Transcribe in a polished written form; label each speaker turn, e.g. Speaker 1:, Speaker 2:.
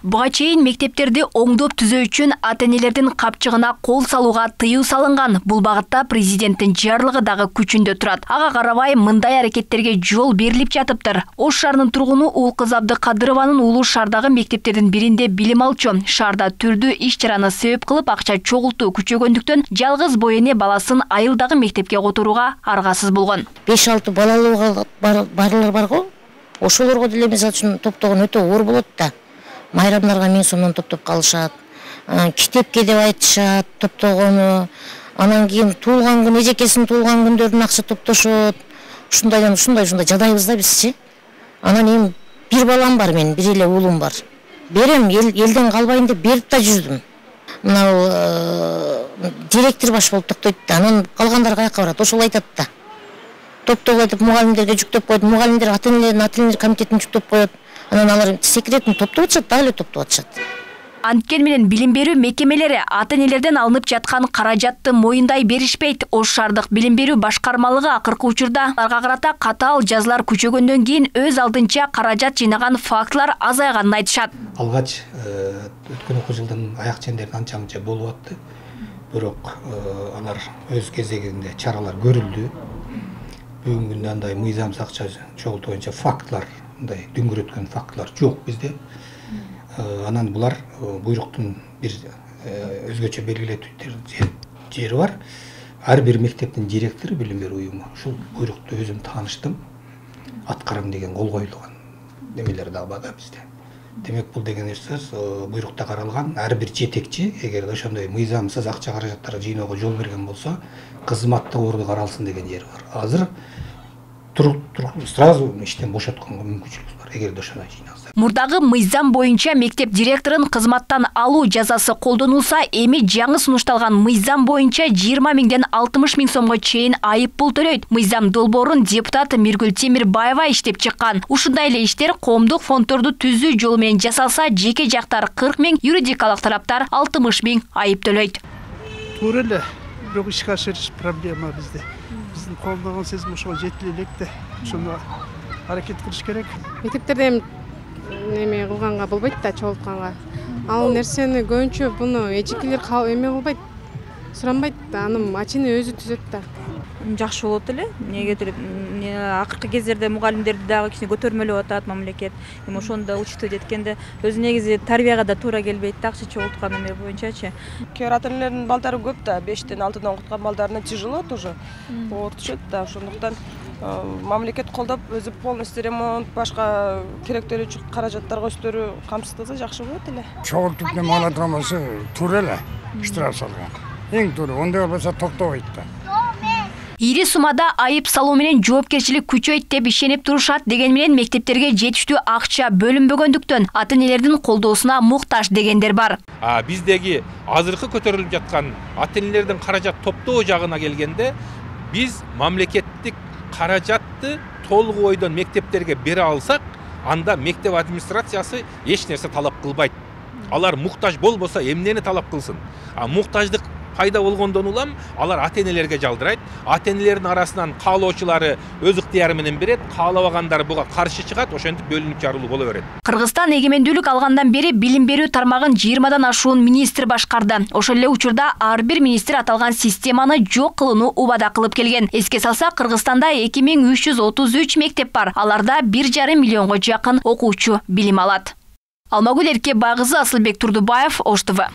Speaker 1: Буга чейин мектептерди оңдоп түзөө үчүн ата-энелердин капчыгына кол салууга тыюу салынган. Бул багытта президенттин жарлыгы дагы күчүндө турат. Ага карабай мындай аракеттерге жол берилип жатыптыр. Ош шаарынын тургуну Улкыз Абдыкадырованын уулу шаардагы мектептердин биринде билим алчу. Шаарда түрдүү иш-чараны себеп кылып акча чогултуу күчөгөндүктөн жалгыз боене баласын айылдагы мектепке которууга аргасыз болгон.
Speaker 2: 5-6 балалуу барлар бар го. Ошолорго деле мисалы үчүн топтогон өтө оор болот да. Майрамдарга 1000 сомдон топтоп калышат. Китепке деп айтышат, топтогону. Анан кийин туулган күн, эжекесинин туулган күндөрүн акча топтошот. Ушундай жадайбыз да бизчи. Анан эми бир балам бар менин, бир эле уулум бар. Берем, элден калбайын деп берип да жүрдүм. Мына директор баш болуп токтойт да. Анан калгандар каяка барат? Ошол айтат да. Топтогой деп мугалимдерге жүктөп коет, мугалимдер ата-энелер комитетин жүктөп коет. Анан алар секретин топтоп атышат, дагы эле топтоп атышат.
Speaker 1: Анткени менен билим берүү мекемелери ата-энелерден алынып жаткан каражатты моюндай беришпейт. Ош шаардык билим берүү башкармалыгы акыркы учурда аларга карата катаал жазалар күчөгөндөн кийин өз алдынча каражат жыйнаган фактылар азайганын айтышат.
Speaker 3: Алгач өткөн окуу жылдын аяк чендеринде анча-мынча болуп атты. Бирок алар өз кезегинде чаралар көрүлдү. Бүгүнкү күндө андай мыйзамсыз акча чогултуу боюнча фактылар, мындай дүңгүрөткөн фактылар жок бизде. Анан булар буйруктун бир өзгөчө белгилетүү жери бар. Ар бир мектептин директору билим берүү уюму. Ушул буйрукту өзүм тааныштым. Аткарам деген кол коюлган немелер дагы бар бизде. Демек бул деген сөз буйрукта каралган ар бир жетекчи эгер ошондой мыйзамсыз акча каражаттарды жыйноого жол берген болсо, кызматтык орду каралсын деген жери бар. Азыр сразу иштен бошотконго мүмкүнчүлүк бар, эгер ошондой жыйналса.
Speaker 1: Мурдагы мыйзам боюнча мектеп директорун кызматтан алуу жазасы колдонулса, эми жаңы сунушталган мыйзам боюнча 20 000ден 60 000 сомго чейин айып пул төлөйт. Мыйзам долбоорун депутат Миргүл Темирбаева иштеп чыккан. Ушундай эле иштер коомдук фонддорду түзүү жолу менен жасалса, жеке жактар 40 000, юридикалык тараптар 60 000 айып төлөйт.
Speaker 4: Туура эле, бирок ишке ашырыш проблема бизде. Биздин колдогон сезим ошого жетиле элек да. Ошону аракет кылыш керек.
Speaker 5: Мектептерде неме кылганга болбойт да, чогултканга. Ал нерсени көбүнчө буну эжекелер эме кылбайт, суранбайт да, анын ачыны өзү түзөт да.
Speaker 6: Жакшы болот эле. Эмнегедир акыркы кездерде мугалимдерди дагы кичине көтөрмөлөп атат мамлекет. Эми ошону да учтуть эткенде өзү негизи тарбияга да туура келбейт да, акча чогулткан эме боюнчачы.
Speaker 7: Кээ бир ата-энелердин балдары көп да, 5-тен 6-дан окуткан балдарына тяжело тоже. Оор түшөт да, ошондуктан мамлекет колдоп, өзү полностью ремонт, башка керектүү каражаттарга өстөрү камсыздаса жакшы болот эле.
Speaker 8: Чогултуп неме ала турмаса туура эле штраф салган. Эң туура, ондай болбосо токтобойт да.
Speaker 1: Ири суммада айып салуу менен жоопкерчилик күчөйт деп ишенип турушат. Деген менен мектептерге жетиштүү акча бөлүнбөгөндүктөн ата-энелердин колдоосуна муктаж дегендер бар.
Speaker 9: Биздеги азыркы көтөрүлүп жаткан ата-энелердин каражат топтоо жагына келгенде, биз мамлекеттик каражатты толук ойдон мектептерге бере алсак, анда мектеп администрациясы эч нерсе талап кылбайт. Алар муктаж болбосо эмнени талап кылсын? Муктаждык пайда болгондон улам алар ата-энелерге жалдырайт. Ата-энелердин арасынан каалоочулары өз ыктыяры менен берет, каалабагандар буга каршы чыгат, ошентип бөлүнүп жарылуу боло берет.
Speaker 1: Кыргызстан эгемендүүлүк алгандан бери билим берүү тармагын 20дан ашуун министр башкарды. Ошол эле учурда ар бир министр аталган системаны жок кылууну убада кылып келген. Эске салсак, Кыргызстанда 2333 мектеп бар. Аларда 1,5 миллионго жакын окуучу билим алат. Алмагүл Эркебай кызы, Асылбек Турдубаев, Ош ТВ.